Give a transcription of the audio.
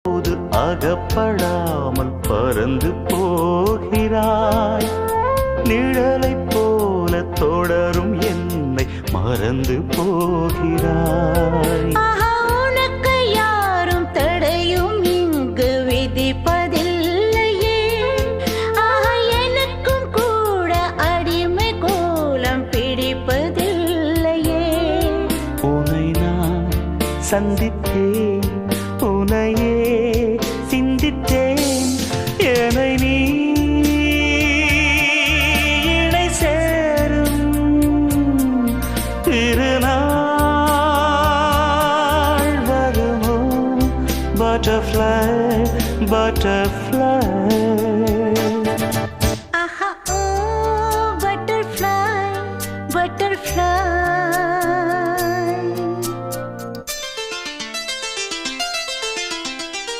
போது அகப்படாமல் பறந்து போகிறாய். நிழலைப் போல தொடரும் என்னை மறந்து போகிறாய். உனக்கு யாரும் தடையும் இங்கு விதிப்பதில்லையே. எனக்கும் கூட அடிமை கோலம் பிடிப்பதில்லையே. உன்னை நான் சந்தித்தேன், உன்னையே சிந்தித்தேன். என்னை நீ இணை சேரும் திருநாள் வருமோ? Butterfly, butterfly.